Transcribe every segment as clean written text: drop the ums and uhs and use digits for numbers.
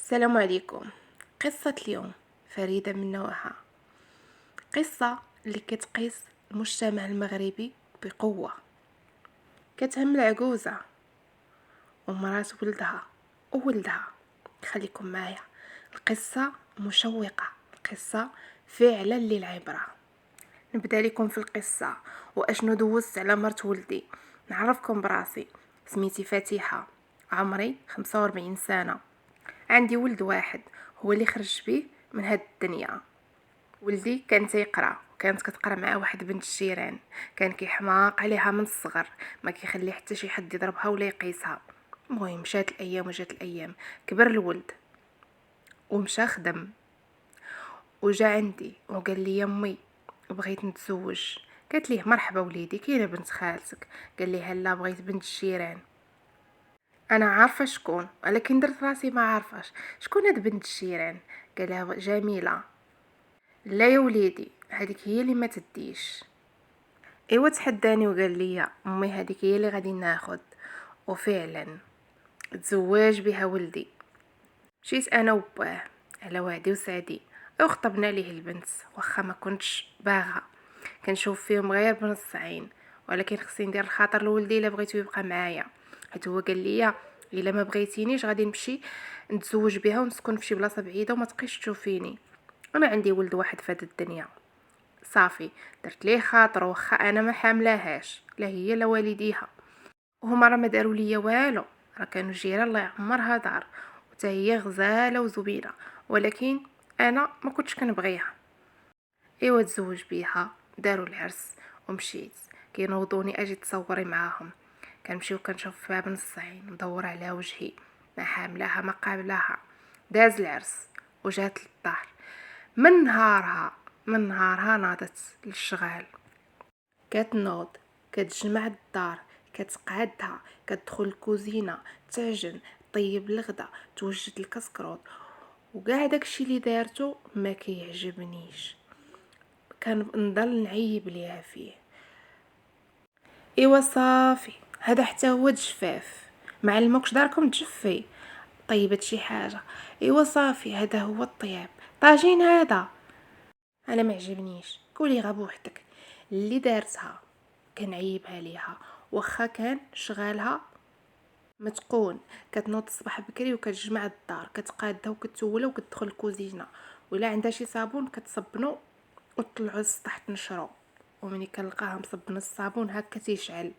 السلام عليكم. قصة اليوم فريدة من نوعها. قصة اللي كتقيس المجتمع المغربي بقوة. كتهم العجوزة ومرات ولدها وولدها. خليكم معايا، القصة مشوقة، القصة فعلا للعبرة. نبدا لكم في القصة واشنو دوزت على مرت ولدي. نعرفكم براسي، سميتي فاتحة، عمري 45 سنة. عندي ولد واحد هو اللي خرج بيه من هاد الدنيا. ولدي كان تيقرا وكانت كتقرا مع واحد بنت الجيران، كان كيحماق عليها من الصغر، ما كيخلي حتى شي حد يضربها ولا يقيسها. المهم مشات الايام وجات الايام، كبر الولد ومشى خدم وجا عندي وقال لي يمي بغيت نتزوج. قالت ليه مرحبا وليدي، كاينه بنت خالتك؟ قال لي هلا بغيت بنت الجيران. انا عارفه شكون، ولكن درت راسي ما عارفاش شكون هاد بنت الجيران. قالها جميله. لا يا وليدي، هذيك هي اللي ما تديش. ايوا تحداني وقال لي امي هذيك هي اللي غادي ناخد. وفعلا تزواج بها ولدي. مشيت انا وباه على وعدي وسعدي وخطبنا ليه البنت، واخا ما كنتش باغا، كنشوف فيهم غير بنص عين، ولكن خصني ندير الخاطر لولدي الا بغيتو يبقى معايا، حيت هو قال لي الا ما بغيتينيش غادي نمشي نتزوج بها ونسكن في شي بلاصه بعيده وما تبقيش تشوفيني. انا عندي ولد واحد في هاد الدنيا. صافي درت ليه خاطر، واخا انا ما حاملاهاش لا هي لا والديها، وهما راه ما داروا ليا والو، راه كانوا جيران الله يعمرها دار، وتا هي غزاله وزبينه، ولكن انا ما كنتش كنبغيها. ايوا تزوج بيها، داروا العرس ومشيت. كينوضوني اجي تصوري معاهم، كنمشيو كنشوف فيها بنص عين، ندور على وجهي، ما حاملاها ما قابلاها. داز العرس وجات للدار. من نهارها ناضت للشغال، كتنوض، كتجمع الدار، كتقعدها، كتدخل الكوزينه، تعجن، طيب الغدا، توجد الكسكروط. وكاع داكشي اللي دارتو ما كيعجبنيش، كنضل نعيب ليها فيه. ايوا صافي، هذا حتى هو الجفاف، معلموكش داركم تجفي، طيبت شي حاجه. ايوا صافي، هذا هو الطياب، طاجين هذا. انا ما عجبنيش، قولي غا بوحدك. اللي دارتها كنعيبها ليها، واخا كان شغالها متقون، كتنوض الصباح بكري وكتجمع الدار، كتقادها وكتولى وكتدخل الكوزينه، ولا عندها شي صابون كتصبنو وتطلعو للسطح تنشرو، ومني كنلقاها مصبن الصابون هكا تيشعل.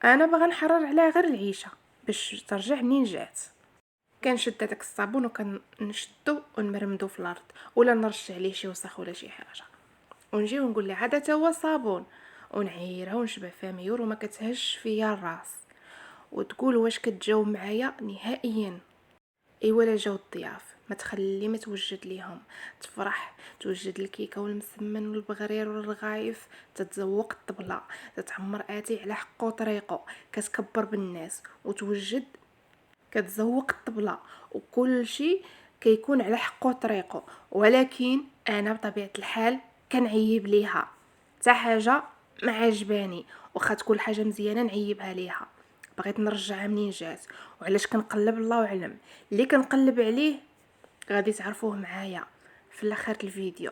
انا باغا نحرر عليها غير العيشه باش ترجع منين جات. كنشد داك الصابون وكنشدو ونمرمدو في الارض، ولا نرش عليه شي وسخ ولا شي حاجه، ونجي ونقول لها هذا تا هو صابون، ونعيرها ونشبع فيها ميور وما كتهش فيا الراس، وتقول واش كتجاوب معايا نهائيا. اي ولا جاو الضياف ما تخلي ما توجد ليهم، تفرح توجد الكيكه والمسمن والبغرير والرغايف، تتذوق الطبله، تتعمر اتي على حقه طريقه، كتكبر بالناس وتوجد، كتذوق الطبله وكل شيء كيكون على حقه طريقه. ولكن انا بطبيعه الحال كنعيب ليها، حتى حاجه ما عجباني، واخا تكون حاجه مزيانه نعيبها ليها. بغيت نرجعها منين جات، وعلاش كنقلب الله اعلم. اللي كنقلب عليه غادي تعرفوه معايا في الاخر الفيديو.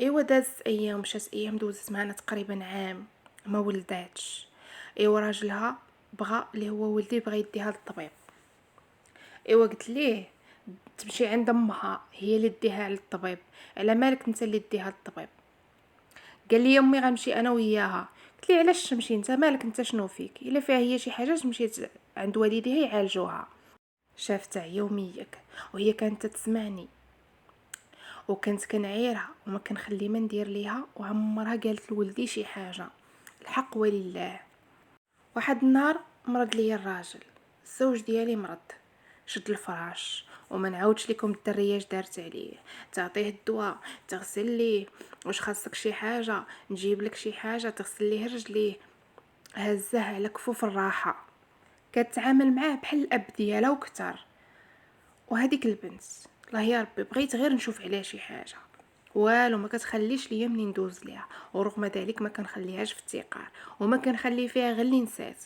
ايوا دازت ايام مشات ايام، دوزت معنا تقريبا عام ما ولداتش. ايوا راجلها بغى اللي هو ولدي بغى يديها للطبيب. ايوا قلت ليه تمشي عند امها هي اللي ديها للطبيب، على مالك انت اللي ديها للطبيب؟ قال لي امي غنمشي انا وياها. قلت لي علاش تمشي انت، مالك انت شنو فيك؟ الا فيها هي شي حاجه مشيت عند والديها يعالجوها. شافت يوميك وهي كانت تسمعني، وكنت كنعيرها وما كنخلي ما ندير ليها، وعمرها قالت لولدي شي حاجه. الحق ولله. واحد النهار مرض ليا الراجل، الزوج ديالي مرض، شد الفراش وما نعاودش لكم الدريه اش دارت عليه، تعطيه الدواء، تغسل ليه، واش خاصك شي حاجه نجيب لك شي حاجه، تغسل ليه رجليه، هزه على كفوف الراحه، كتعامل معاه بحال الاب ديالها وكتر. وهذيك البنت الله يا ربي بغيت غير نشوف عليها شي حاجه، والو ما كتخليش ليا منين ندوز ليها، ورغم ذلك ما كنخليهاش في التقار، وما كنخلي فيها غير اللي نسات.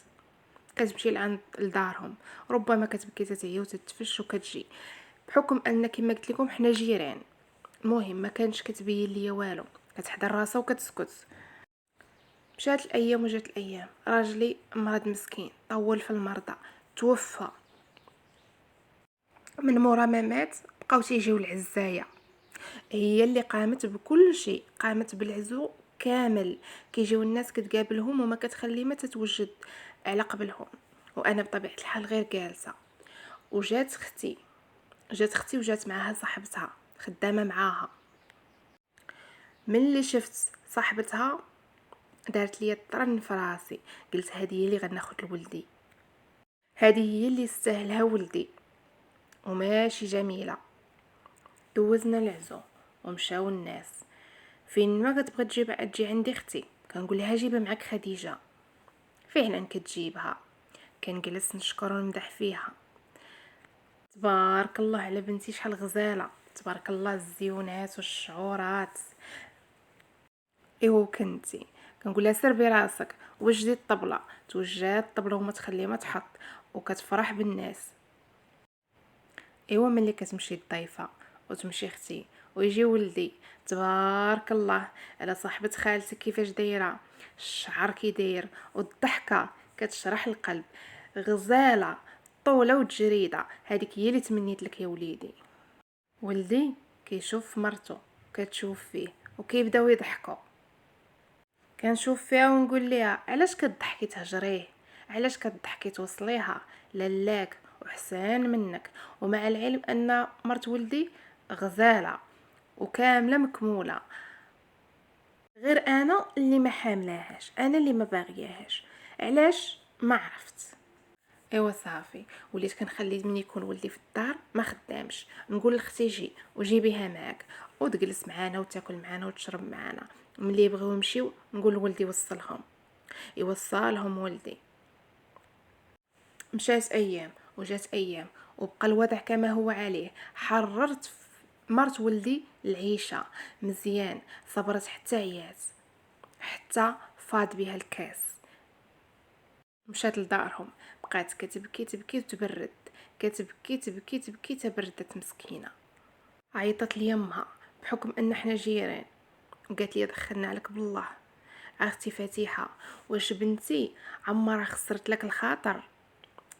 كتمشي لعند لدارهم، ربما كتبكي تتعيا وتتفش وكتجي، بحكم ان كما قلت لكم حنا جيران. المهم ما كانش كتبين ليا والو، كتحضر راسها وكتسكت. مشات الايام وجات الايام، راجلي مرض مسكين طول في المرضى، توفى. من مورا ما مات بقاو تيجيو العزايه، هي اللي قامت بكل شيء، قامت بالعزو كامل. كيجيو الناس كتقابلهم وما كتخلي ما تتوجد على قبلهم، وانا بطبيعه الحال غير جالسه. وجات اختي، وجات معاها صاحبتها خدامه معاها. من اللي شفت صاحبتها دارت لي الطرن في راسي، قلت هذه هي اللي غناخذ لولدي، هذه هي اللي يستاهلها ولدي وماشي جميله. دوزنا العزو ومشاو الناس. فين ما كتبغي تجي عندي اختي كنقول لها جيبها معك خديجه، فعلا كتجيبها. كنجلس نشكر ونمدح فيها، تبارك الله على بنتي شحال غزاله، تبارك الله الزيونات والشعورات. ايوا كنتي كنقول لها سير براسك وجدي الطبله، توجد الطبله وما تخلي ما تحط، وكتفرح بالناس. ايوا ملي كتمشي الضيفه وتمشي اختي ويجي ولدي، تبارك الله على صاحبه خالتك كيفاش دايره، الشعر كي داير والضحكه كتشرح القلب، غزاله طوله وتجريده. هذيك هي اللي تمنيت لك يا وليدي. ولدي كيشوف مرته كتشوف فيه وكيبداو يضحكوا. كنشوف فيها ونقول ليها علاش كتضحكي تهجريه، علاش كتضحكي توصليها لالاك وحسان منك. ومع العلم ان مرت ولدي غزاله وكامله مكموله، غير انا اللي ما حاملاهاش، انا اللي ما باغياهاش. علاش ما عرفت. ايوا صافي، وليت كنخلي من يكون ولدي في الدار ما خدامش نقول لاختي جي وجيبيها معاك وتجلس معانا وتاكل معانا وتشرب معانا. ملي يبغيو يمشيو نقول لولدي وصلهم، يوصلهم ولدي. مشات ايام وجات ايام وبقى الوضع كما هو عليه. حررت مرت ولدي العيشه مزيان، صبرت حتى عيات، حتى فاض بها الكاس. مشات لدارهم، بقات كتبكي تبكي وتبرد، كتبكي تبكي تبكي تبردت مسكينه. عيطت لي يمها بحكم ان احنا جيران، وقالت لي دخلنا عليك بالله اختي فتيحه، واش بنتي عمرها خسرت لك الخاطر؟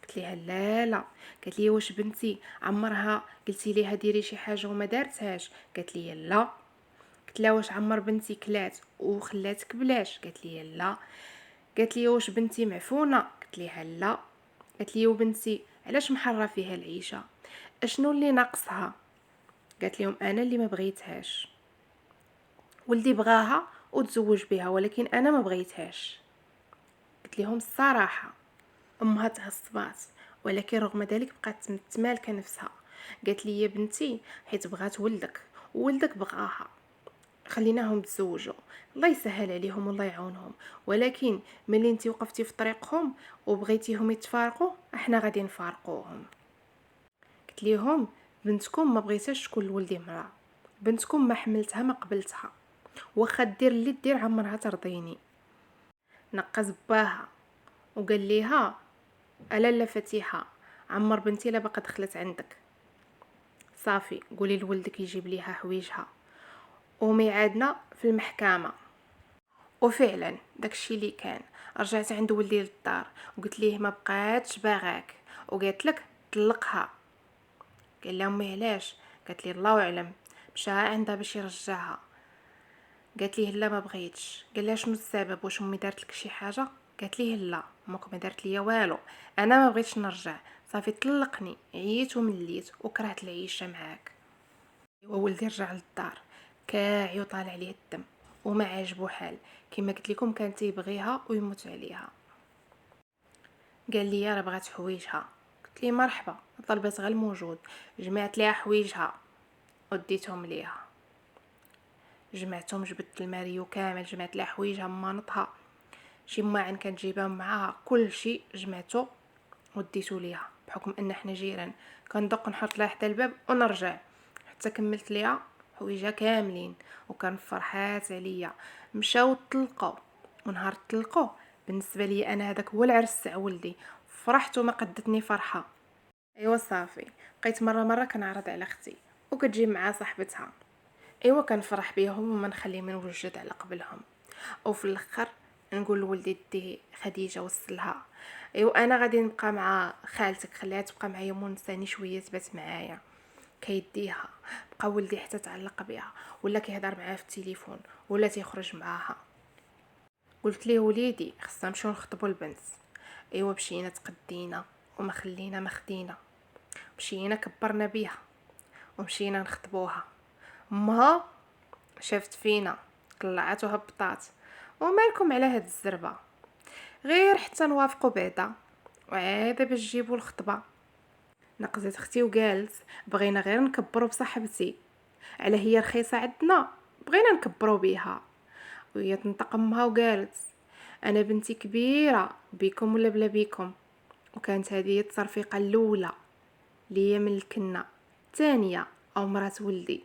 قلت لها لا لا. قالت لي واش بنتي عمرها قلتي ليها ديري شي حاجه وما دارتهاش؟ قالت لي لا. قلت لها واش عمر بنتي كلات وخلاتك بلاش؟ قالت لي لا. قالت لي واش بنتي معفونه؟ قلت لها لا. قالت لي وبنتي علاش محرة فيها العيشه، اشنو اللي ناقصها؟ قالت لهم انا اللي ما بغيتهاش، ولدي بغاها وتزوج بها ولكن انا ما بغيتهاش. قلت لهم الصراحه. امها تعصبات ولكن رغم ذلك بقات متمالكه نفسها. قالت لي يا بنتي حيت بغات ولدك وولدك بغاها خليناهم تزوجوا، الله يسهل عليهم والله يعاونهم. ولكن ملي انت وقفتي في طريقهم وبغيتيهم يتفارقوا احنا غادي نفارقوهم. قلت ليهم بنتكم ما بغيتهاش تكون لولدي مرا، بنتكم ما حملتها ما قبلتها، واخا دير اللي دير عمرها ترضيني. نقز باها وقال ليها الا لا فتيحه عمر بنتي لا باقا دخلت عندك، صافي قولي لولدك يجيب ليها حويجها وميعادنا في المحكمه. وفعلا داكشي اللي كان. رجعت عند ولدي للدار وقلت ليه ما بقاتش باغاك وقالت لك طلقها. قال لها امي علاش؟ قالت لي الله اعلم، مشى عندها باش يرجعها. قالت ليه لا ما بغيتش. قال لها شنو السبب، واش امي دارت لك شي حاجه؟ قالت ليه لا امك ما دارت ليا والو، انا ما بغيتش نرجع، صافي طلقني، عييت ومليت وكرهت العيشه معاك. وولدي رجع للدار كاعي وطالع عليه الدم وما عاجبو حال، كما قلت لكم كان تيبغيها ويموت عليها. قال لي راه بغات حويجها. قلت لي مرحبا، طلبت غير الموجود. جمعت ليها حويجها وديتهم ليها، جمعتهم جبت الماريو كامل، جمعت لها حويجها مانطها، شي ماعن كانت جايباهم معاها، كل شيء جمعته وديته ليها. بحكم ان احنا جيران كندق نحط لها حتى الباب ونرجع، حتى كملت ليها حويجها كاملين وكان فرحات عليا. مشاو طلقوا، ونهار طلقوا بالنسبه لي انا هذاك هو العرس تاع ولدي، فرحت وما قدتني فرحه. ايوا صافي، بقيت مره كنعرض على اختي وكتجي مع صاحبتها. ايوا كنفرح بيهم وما نخلي من وجد على قبلهم. وفي الاخر نقول لولدي دي خديجه وصلها. ايوا انا غادي نبقى مع خالتك، خليها تبقى معايا ونساني شويه تبات معايا. كيديها بقى ولدي حتى تعلق بها، ولا كيهضر معاها في التليفون، ولا تيخرج معاها. قلت ليه وليدي خصنا نمشيو نخطبوا البنت. ايوا مشينا تقدينا وما خلينا ما خدينا، مشينا كبرنا بيها ومشينا نخطبوها. امها شافت فينا طلعت وهبطات، ومالكم على هاد الزربه، غير حتى نوافقوا بعدا وعاد باش جيبوا الخطبه. نقزت اختي وقالت بغينا غير نكبروا بصاحبتي، على هي رخيصه عندنا بغينا نكبروا بيها. وهي تنطق امها وقالت انا بنتي كبيره بيكم ولا بلا بيكم. وكانت هذه هي التصرفيقه الاولى ليا من الكنه الثانيه او مرات ولدي.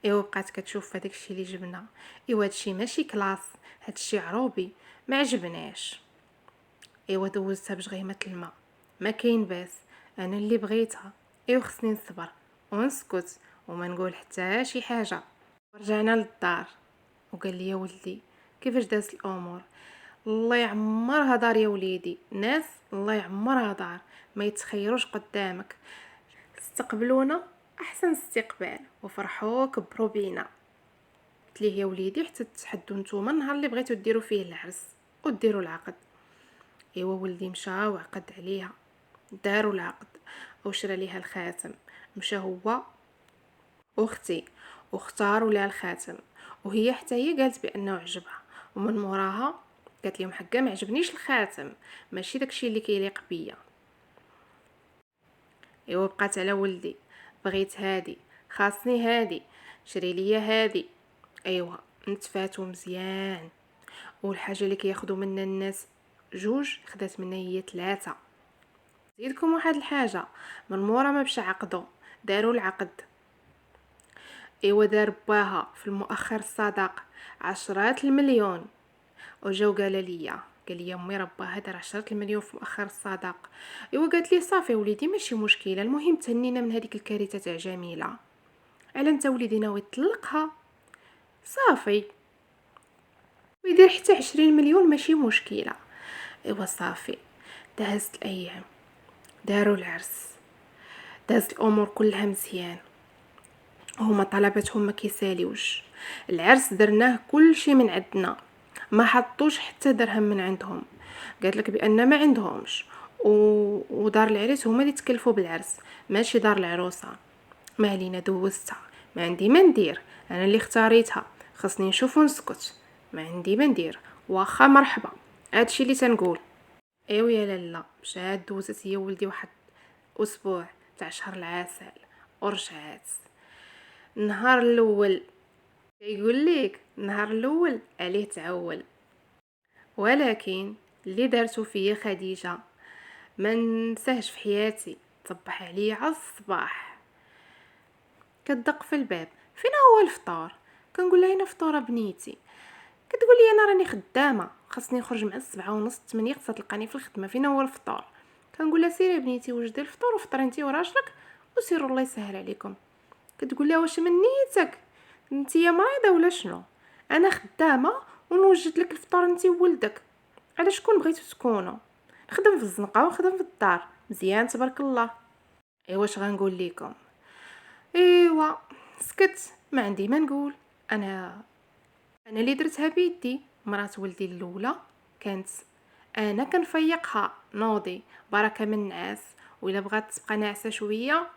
ايوا بقات كتشوف هذاك الشيء اللي جبنا. ايوا هادشي ماشي كلاس، هادشي عروبي ما عجبناش. ايوا دوزتها بشغيمه الماء، ما كاين باس، انا اللي بغيتها. ايوا خصني نصبر ونسكت وما نقول حتى شي حاجه. رجعنا للدار وقال لي يا ولدي كيفاش دازت الامور. الله يعمرها دار يا وليدي، ناس الله يعمرها دار ما يتخيروش قدامك، استقبلونا احسن استقبال وفرحوا كبروا بينا. قلت ليه يا وليدي حتى تحدوا نتوما النهار اللي بغيتو ديروا فيه العرس وديروا العقد. ايوا ولدي مشى وعقد عليها، داروا العقد وشرى ليها الخاتم. مشى هو واختي واختاروا لها الخاتم، وهي حتى هي قالت بانه عجبها. ومن موراها قالت لهم حقا ما عجبنيش الخاتم، ماشي داكشي اللي كيليق بيا. ايوا بقات على ولدي بغيت هادي، خاصني هادي، شري ليا هادي. ايوا نتفاتوا مزيان، والحاجه اللي كياخذوا منا الناس جوج خدات منا هي ثلاثه. زيدكم واحد الحاجه، من مورا ما باش عقدوا داروا العقد. ايوا دار باها في المؤخر الصداق 10 المليون. وجاو قال لي امي رباه دار 10 المليون في مؤخر الصداق. ايوا قالت لي صافي وليدي ماشي مشكله، المهم تهنينا من هذيك الكارثه تاع جميله. على انت وليدي ناوي تطلقها صافي ويدير حتى 20 مليون ماشي مشكله. ايوا صافي دازت الايام، داروا العرس، دازت الامور كلها مزيان. هما طلباتهم ما كيساليوش، العرس درناه كل شيء من عندنا، ما حطوش حتى درهم من عندهم. قالت لك بان ما عندهمش ودار العريس هما اللي تكلفوا بالعرس ماشي دار العروسه. ما علينا دوزتها، ما عندي ما ندير، انا اللي اختاريتها، خصني نشوف ونسكت، ما عندي ما ندير، واخا مرحبا، هادشي اللي تنقول. ايوا يا لالا مشات دوزت هي ولدي واحد اسبوع تاع شهر العسل ورجعات. النهار الاول يقول لك النهار الاول عليه تعول، ولكن اللي دارته فيا خديجه ما ننساهش في حياتي. تصبح عليا على الصباح كتدق في الباب، فين هو الفطور؟ كنقول لها انا فطوره بنيتي. كتقول لي انا راني خدامه خاصني نخرج مع 7:30 8 خصها تلقاني في الخدمه، فين هو الفطور؟ كنقول لها سيري بنيتي وجدي الفطور وفطري انت وراجلك وسيروا الله يسهل عليكم. كتقول لها واش من نيتك نتيا مريضه ولا شنو؟ انا خدامه ونوجد لك الفطور انت وولدك، على شكون بغيتو تكونوا؟ نخدم في الزنقه ونخدم في الدار مزيان تبارك الله. ايوا واش غنقول لكم؟ ايوا سكت ما عندي ما نقول. انا اللي درتها بيدي. مرات ولدي الاولى كانت انا كنفيقها نوضي بركه من النعاس، وإلا بغات تبقى ناعسه شويه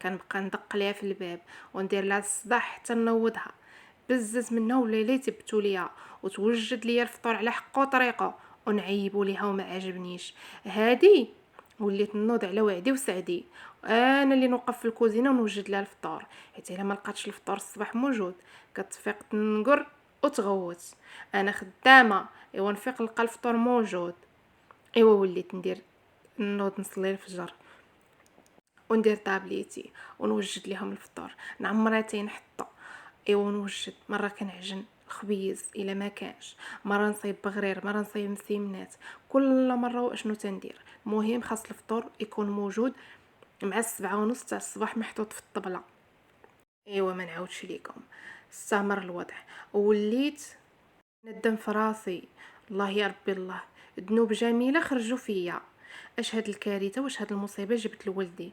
كنبقى ندق ليها في الباب وندير لها الصداع حتى نوضها. بزز منها وليلي يتبتوا ليها وتوجد ليا الفطور على حقه وطريقه ونعيبوا ليها وما عجبنيش. هادي وليت نوض على وعدي وسعدي، انا اللي نوقف في الكوزينه ونوجد لها الفطور، حيت الا ما لقاتش الفطور الصباح موجود كتفيق تنقر وتغوت. انا خدامه ايوا نفيق نلقى الفطور موجود. ايوا وليت نوض نصلي الفجر وندير طابليتي ونوجد ليهم الفطور، نعمراتين حتى. ايوا نوجد مره كنعجن خبيز الا ما كانش، مره نصيب بغرير، مره نصيب مسيمنات، كل مره واشنو تندير. المهم خاص الفطور يكون موجود مع 7:30 تاع الصباح محطوط في الطبلة. ايوا ما نعاودش ليكم، استمر الوضع ووليت ندم في راسي. الله يا ربي الله، ذنوب جميله خرجوا فيا. اش هاد الكارثه واش هاد المصيبه جبت لولدي؟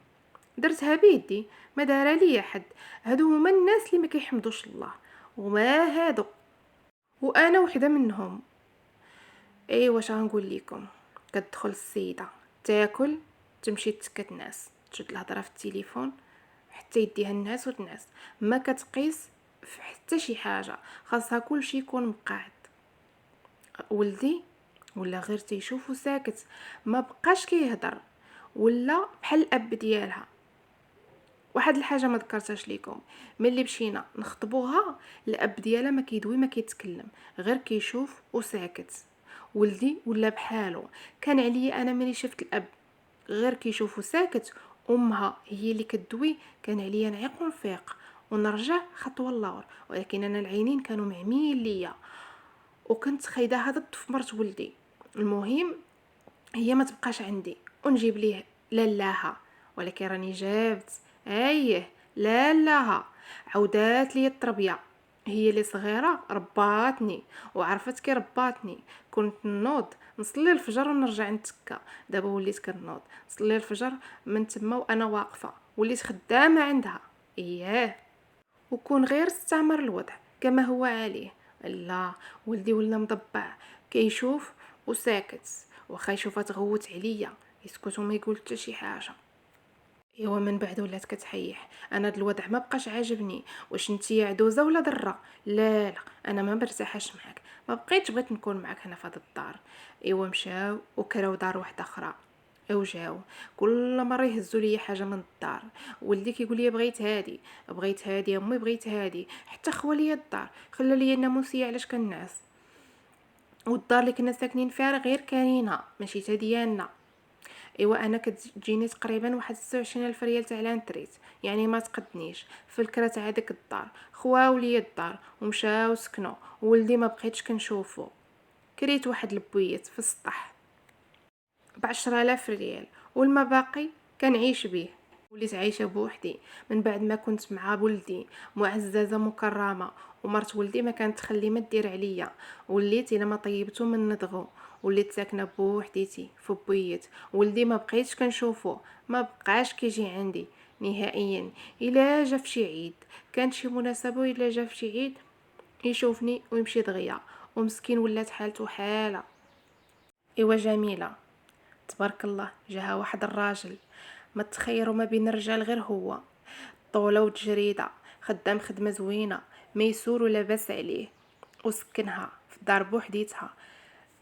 درتها بيدي، ما دار ليا حد. هادو هما الناس اللي ما كيحمدوش الله، وما هادو، وانا وحده منهم. واش غنقول لكم؟ كتدخل السيده تاكل، تمشي تسكت الناس، تشد الهضره في التليفون حتى يديها الناس والناس، ما كتقيس في حتى شي حاجه، خاصها كلشي يكون مقعد. ولدي ولا غير تيشوفو ساكت، ما بقاش كيهضر، ولا بحال الاب ديالها. واحد الحاجه ما ذكرتهاش ليكم، ملي مشينا نخطبوها الاب ديالها ما كيدوي ما كيتكلم، غير كيشوف وساكت. ولدي ولا بحالو. كان عليا انا ملي شفت الاب غير كيشوف وساكت، امها هي اللي كدوي، كان عليا نعيق ونفيق ونرجع خطوه للور، ولكن انا العينين كانوا معميين ليا، وكنت خايداها ضد في مرت ولدي. المهم هي ما تبقاش عندي ونجيب ليه لالاها، ولكن راني جابت لالاها عودات لي التربيه. هي اللي صغيره رباتني وعرفت كي رباتني. كنت نوض نصلي الفجر ونرجع نتكا، دابا وليت كنوض نصلي الفجر من تما وانا واقفه، وليت خدامه عندها. وكون غير استعمر الوضع كما هو عليه. لا، ولدي ولا مضبع، كيشوف وساكت، واخا يشوفها تغوت عليا يسكت وما يقول حتى شي حاجه. من بعد ولات كتحيح. انا هاد الوضع ما بقاش عاجبني. واش نتيا عدوزه ولا ضره؟ لا انا ما مرتاحاش معاك، ما بقيتش بغيت نكون معاك هنا في هاد الدار. مشاو وكراو دار واحده اخرى. جاو كل مره يهزوا لي حاجه من الدار. ولدي كيقول لي بغيت هادي امي، بغيت هادي. حتى خوالي الدار خلى لي الناموسيه علاش كنعس، والدار اللي كنا ساكنين فيها غير كاينه ماشي تا ديالنا. انا كتجيني تقريبا واحد 26,000 ريال تاع لانتريت، يعني ما تقدنيش في الكرا تاع هذيك الدار. خواو لي الدار ومشاو سكنوا، ولدي ما بقيتش كنشوفو. كريت واحد البويت في السطح ب10,000 ريال، والما باقي كنعيش به. وليت عايشه بوحدي من بعد ما كنت مع ولدي معززه مكرمه، ومرت ولدي ما كانت تخلي ما دير عليا. وليت الا ما طيبته من ندغو، وليت ساكنه بوحديتي في بويت. ولدي ما بقيتش كنشوفه، ما بقاش كيجي عندي نهائيا. الا جا في شي عيد، كانت شي مناسبه، الا جا في شي عيد يشوفني ويمشي دغيا، ومسكين ولات حالته حاله. جميله تبارك الله، جاها واحد الراجل ما تخيروا ما بين الرجال غير هو، طولة وتجريدة، خدام خدمة زوينة، ميسور ولاباس عليه، وسكنها في دار بوحديتها.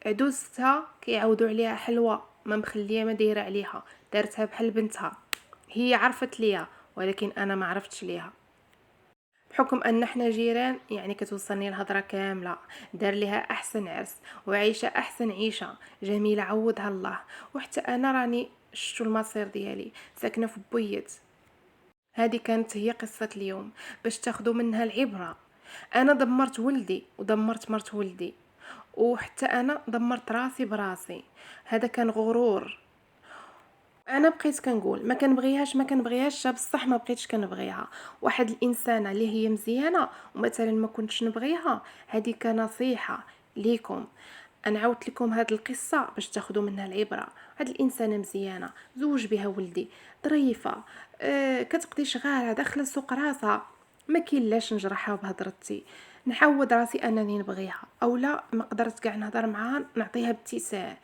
عدوزتها كيعاودوا عليها حلوة، ما مخليه ما دايره عليها، دارتها بحال بنتها. هي عرفت ليها ولكن انا ما عرفتش ليها، بحكم ان احنا جيران يعني كتوصلني الهضره كامله. دار ليها احسن عرس وعيشه احسن عيشه جميله عوضها الله. وحتى انا راني شفتو المصير ديالي ساكنه في بويت. هذه كانت هي قصه اليوم باش تاخذوا منها العبره. انا دمرت ولدي ودمرت مرت ولدي، وحتى انا دمرت راسي براسي. هذا كان غرور. انا بقيت كنقول ما كنبغيهاش بصح ما بقيتش كنبغيها. واحد الانسانه اللي هي مزيانه ومثلا ما كنتش نبغيها، هذه كنصيحه ليكم. انا عاودت لكم هذه القصه باش تاخذوا منها العبره. هاد الانسانه مزيانه زوج بها ولدي، ظريفه، كتقضي شغالها داخله سوق راسها، ما كاين لاش نجرحها بهضرتي، نعود راسي انني نبغيها، اولا ما قدرت كاع نهضر معاها نعطيها باتساع.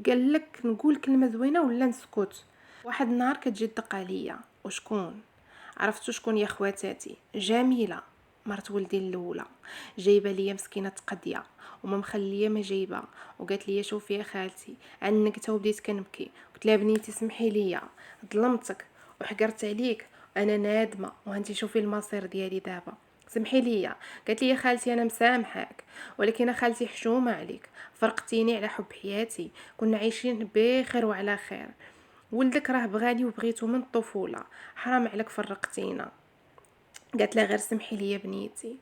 قال لك نقول كلمه زوينه ولا نسكت. واحد النهار كتجي تدق عليا، وشكون؟ عرفتوا شكون؟ يا خواتاتي، جميله مرت ولدي الاولى. جايبه ليا مسكينه تقديه وما مخليه ما جايبه، وقالت لي شوفي يا خالتي عنكته وبديت كنبكي. قلت لها بنيتي سمحي ليا، ظلمتك وحقرت عليك، انا نادمه وانتي شوفي المصير ديالي دابا، سمحي ليا. قالت لي يا خالتي انا مسامحاك، ولكن يا خالتي حشومه عليك، فرقتيني على حب حياتي، كنا عايشين بخير وعلى خير. ولدك راه بغاني وبغيتو من الطفوله، حرام عليك فرقتينا. قالت لها غير سمحي لي بنيتي.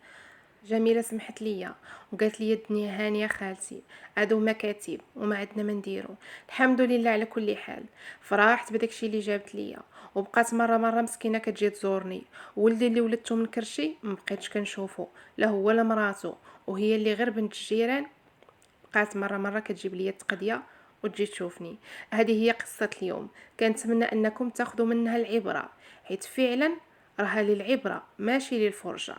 جميله سمحت ليا وقالت لي الدنيا هانيه خالتي، هادو مكاتب وما عندنا ما نديرو، الحمد لله على كل حال. فرحت بداكشي اللي جابت ليا وبقات مره مسكينه كتجي تزورني. ولدي اللي ولدته من كرشي مبقيتش كنشوفو لا هو لا مراتو، وهي اللي غير بنت الجيران بقات مرة كتجيب لي التقديه وتجي تشوفني. هذه هي قصة اليوم، كنتمنى انكم تاخذوا منها العبرة، حيت فعلا راها للعبرة ماشي للفرجة.